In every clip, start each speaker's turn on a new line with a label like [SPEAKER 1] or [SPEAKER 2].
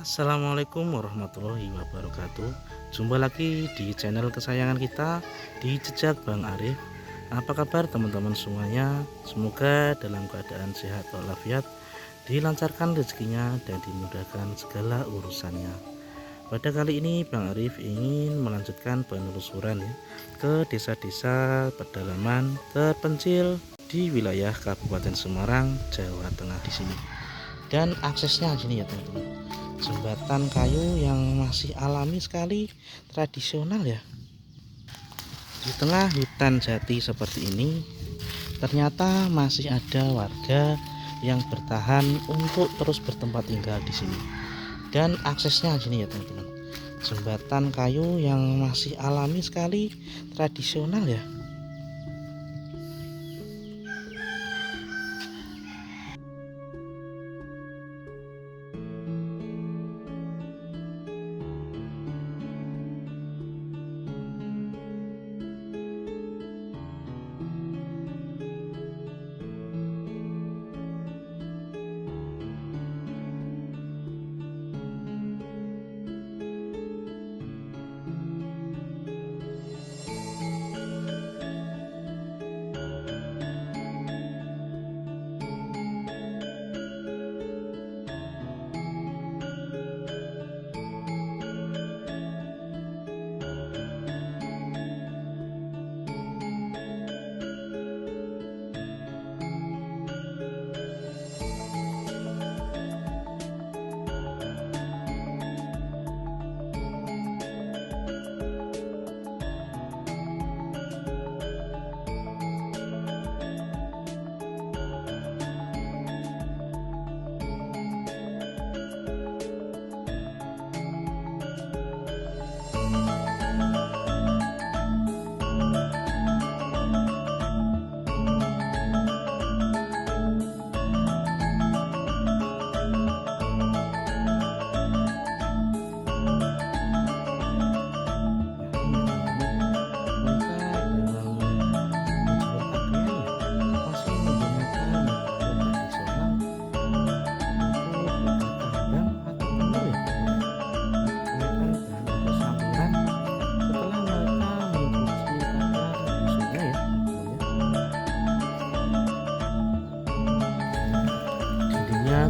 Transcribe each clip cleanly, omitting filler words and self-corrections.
[SPEAKER 1] Assalamualaikum warahmatullahi wabarakatuh. Jumpa lagi di channel kesayangan kita di Jejak Bang Arif. Apa kabar teman-teman semuanya? Semoga dalam keadaan sehat walafiat, dilancarkan rezekinya dan dimudahkan segala urusannya. Pada kali ini Bang Arif ingin melanjutkan penelusuran ke desa-desa pedalaman terpencil di wilayah Kabupaten Semarang, Jawa Tengah di sini. Dan aksesnya gini ya teman-teman, jembatan kayu yang masih alami sekali, tradisional ya. Di tengah hutan jati seperti ini ternyata masih ada warga yang bertahan untuk terus bertempat tinggal di sini. Dan aksesnya gini ya teman-teman, jembatan kayu yang masih alami sekali, tradisional ya.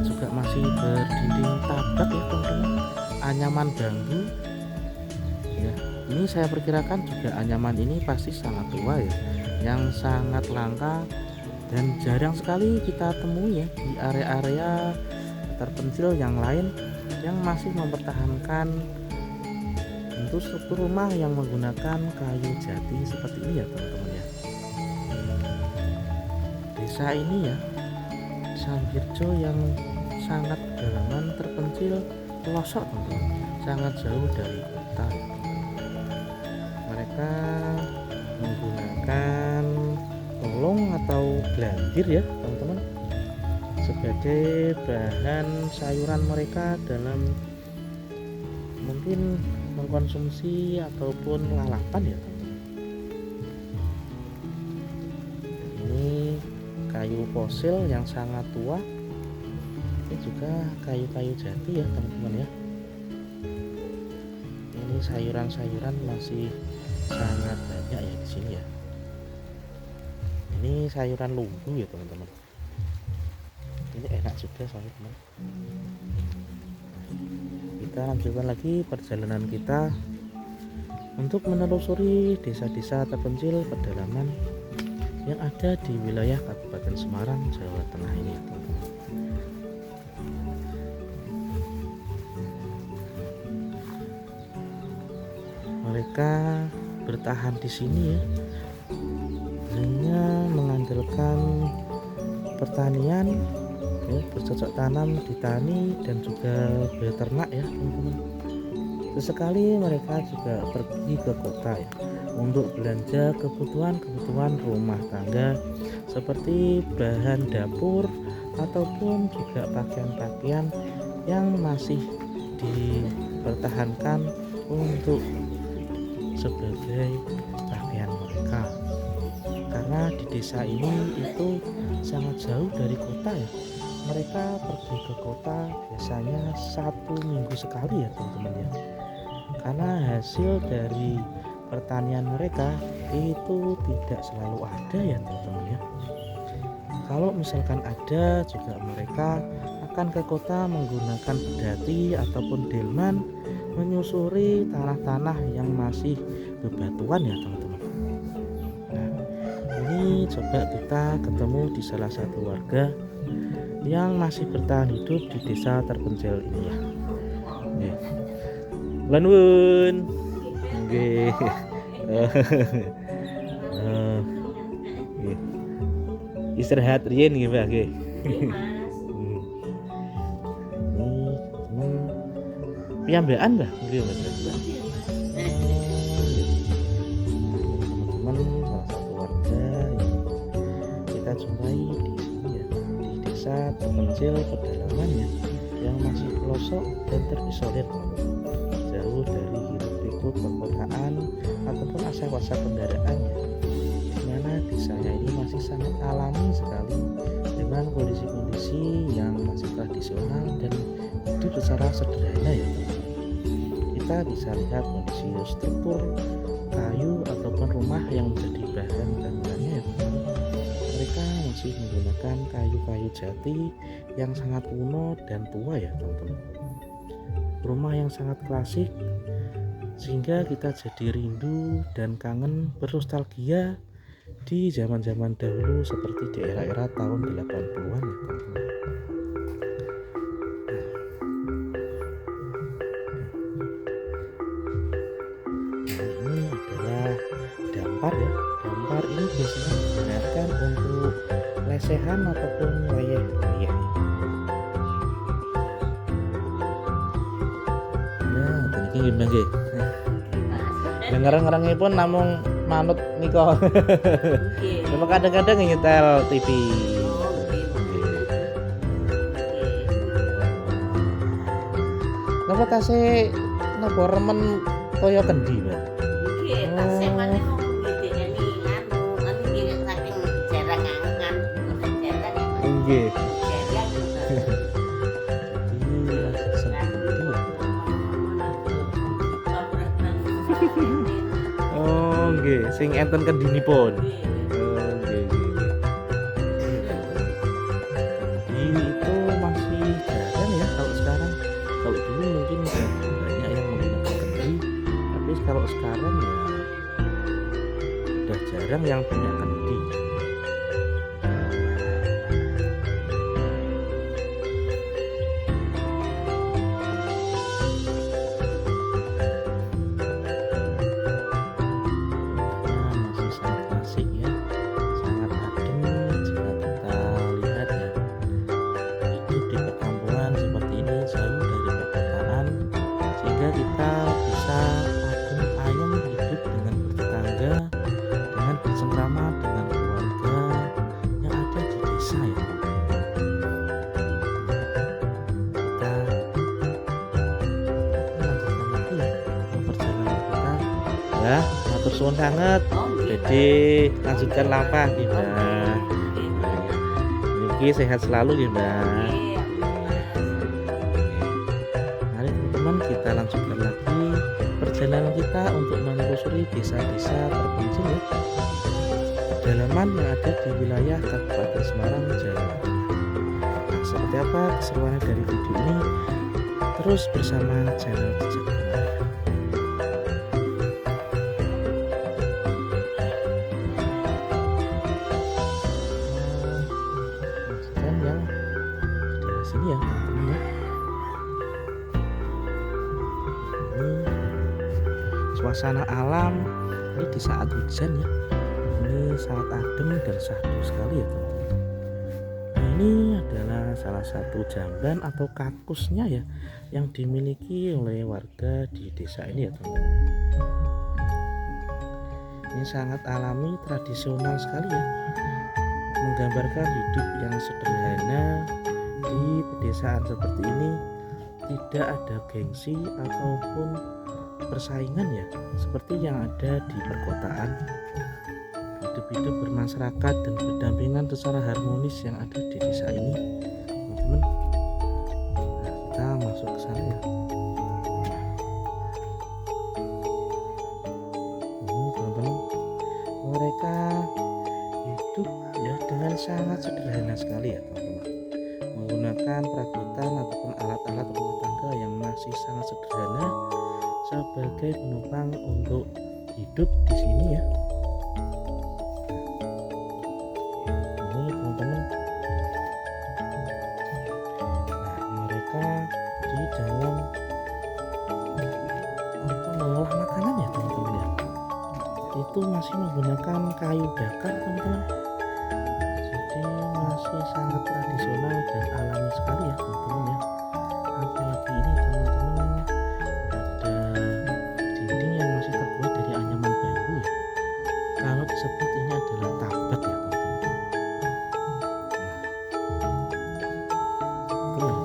[SPEAKER 1] Juga masih berdinding tabak ya teman-teman, anyaman bambu ya. Ini saya perkirakan juga anyaman ini pasti sangat tua ya, yang sangat langka dan jarang sekali kita temui ya di area-area terpencil yang lain yang masih mempertahankan bentuk struktur rumah yang menggunakan kayu jati seperti ini ya teman-teman ya. Desa ini ya, Sambirjo yang sangat pedalaman terpencil, pelosok teman-teman, sangat jauh dari kota. Mereka menggunakan kolong atau blandir ya teman-teman sebagai bahan sayuran mereka dalam mungkin mengkonsumsi ataupun lalapan ya teman-teman. Ini kayu fosil yang sangat tua, ini juga kayu-kayu jati ya teman-teman ya. Ini sayuran-sayuran masih sangat banyak ya di sini ya. Ini sayuran lumbu ya teman-teman. Ini enak juga soalnya teman. Kita lanjutkan lagi perjalanan kita untuk menelusuri desa-desa terpencil pedalaman yang ada di wilayah Kabupaten Semarang, Jawa Tengah ini teman-teman. Mereka bertahan di sini ya, hanya mengandalkan pertanian ya, bercocok tanam di tani dan juga beternak ya teman-teman. Sesekali mereka juga pergi ke kota ya untuk belanja kebutuhan rumah tangga seperti bahan dapur ataupun juga pakaian-pakaian yang masih dipertahankan untuk sebagai pakaian mereka. Karena di desa ini itu sangat jauh dari kota ya, mereka pergi ke kota biasanya 1 minggu sekali ya teman-teman ya, karena hasil dari pertanian mereka itu tidak selalu ada ya teman-teman ya. Kalau misalkan ada juga mereka akan ke kota menggunakan pedati ataupun delman menyusuri tanah-tanah yang masih bebatuan ya teman-teman. Nah, ini coba kita ketemu di salah satu warga yang masih bertahan hidup di desa terpencil ini ya. Nggih. Lanun. Nggih. Istirahat riyen nggih, Mbak nggih. Piyambakan Mbah, nggih Mbak. Teman-teman, salah satu warga yang kita jumpai di sini ya, di desa terpencil pedalaman ya, yang masih pelosok dan terisolir, jauh dari hiruk-pikuk perkotaan ataupun asap-asap kendaraan ya. Dimana desanya ini masih sangat alami sekali dengan kondisi-kondisi yang masih tradisional dan hidup secara sederhana ya teman-teman. Kita bisa lihat kondisi struktur kayu ataupun rumah yang menjadi bahan bangunannya ya teman-teman. Mereka masih menggunakan kayu-kayu jati yang sangat kuno dan tua ya teman-teman. Rumah yang sangat klasik sehingga kita jadi rindu dan kangen bernostalgia di zaman-zaman dahulu seperti di era-era tahun 80-an ya teman-teman. Nah, ini adalah dampar ya. Dampar ini biasanya digunakan untuk lesehan ataupun layeh-layeh. Nah, ini gimana nggih? Dengar-dengarnya pun namung manut niko. Cuma kadang-kadang nyetel TV. Napa tasih napa remen kaya kendi, Mbak?
[SPEAKER 2] Nggih, tasih maneh wong ngideni anu nggih saking jarang angan, ora jarang ya.
[SPEAKER 1] Nggih.
[SPEAKER 2] Jarang.
[SPEAKER 1] Oh, nggih, sing enten kendinipun. Oh, nggih, nggih. Kendi itu masih jarang ya kalau sekarang. Kalau dulu mungkin banyak yang menggunakan kendi, tapi kalau sekarang ya udah jarang yang punya kendi. Masih sangat klasik ya, sangat adem jika kita lihat ya. Hidup di perkampungan seperti ini jauh dari perkotaan, sehingga kita bisa adem ayem hidup dengan bertetangga, dengan bersengkrama dengan keluarga yang ada di desa ya. Kita lanjutkan lagi ya perjalanan kita ya. Matur suwun sangat. Jadi lanjutkan lampah nih Mbak. Niki sehat selalu ya Mbak. Mari teman-teman kita lanjutkan lagi perjalanan kita untuk menelusuri desa-desa terpencil ya, pedalaman yang ada di wilayah Kabupaten Semarang, Jawa Tengah. Nah, seperti apa keseruannya dari video ini? Terus bersama channel Jejak Bang Arif. Lanjutkan yang di sini ya teman-teman ya. Ini suasana alam ini di saat hujan ya, ini sangat adem dan syahdu sekali ya teman-teman. Nah, ini adalah salah satu jamban atau kakusnya ya yang dimiliki oleh warga di desa ini ya teman-teman. Ini sangat alami, tradisional sekali ya, menggambarkan hidup yang sederhana di pedesaan seperti ini. Tidak ada gengsi ataupun persaingan ya seperti yang ada di perkotaan. Hidup-hidup bermasyarakat dan berdampingan secara harmonis yang ada di desa ini menggunakan perabotan ataupun alat-alat rumah tangga yang masih sangat sederhana sebagai penopang untuk hidup di sini ya. Ini teman-teman. Nah, mereka di dalam mengolah makanan ya teman-teman ya. Itu masih menggunakan kayu bakar teman-teman. Jadi masih sangat tradisional dan alami sekali ya teman-teman ya. Apalagi ini teman-teman ada dinding yang masih terbuat dari anyaman bambu ya. Kalau disebut ini adalah tabat ya teman-teman. Nah,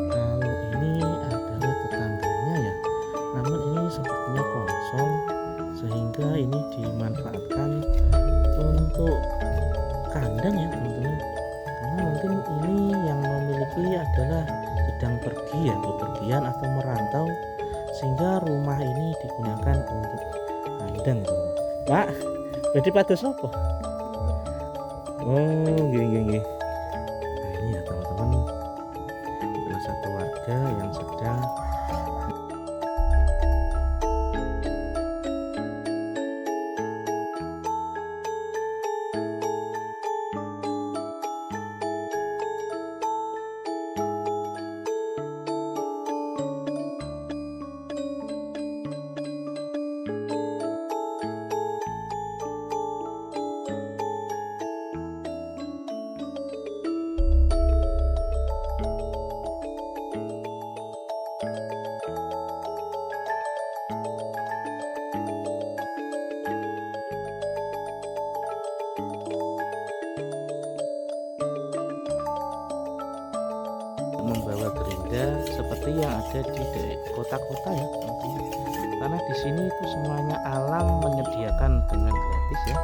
[SPEAKER 1] kalau ini adalah tetangganya ya. Namun ini sepertinya kosong sehingga ini dimanfaatkan untuk kandang ya teman-teman. Karena mungkin ini yang memiliki adalah sedang pergi ya, bepergian atau merantau, sehingga rumah ini digunakan untuk kandang teman. Pak, jadi pados apa? Oh, nggih. Nah, ini ya teman-teman, salah satu warga yang sedang membawa gerinda seperti yang ada di kota-kota ya teman-teman. Karena di sini itu semuanya alam menyediakan dengan gratis ya.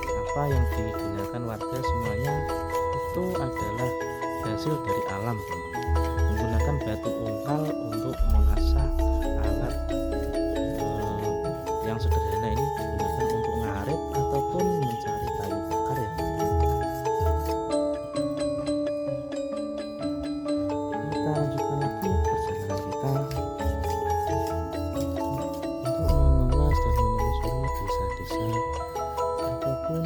[SPEAKER 1] Apa yang digunakan warga semuanya itu adalah hasil dari alam teman-teman. Menggunakan batu ungkal untuk mengasah alat yang sederhana ini digunakan untuk ngarit ataupun mencari kayu bakar ya. Kita lanjutkan lagi perjalanan kita untuk mengulas dan menelusuri desa-desa ataupun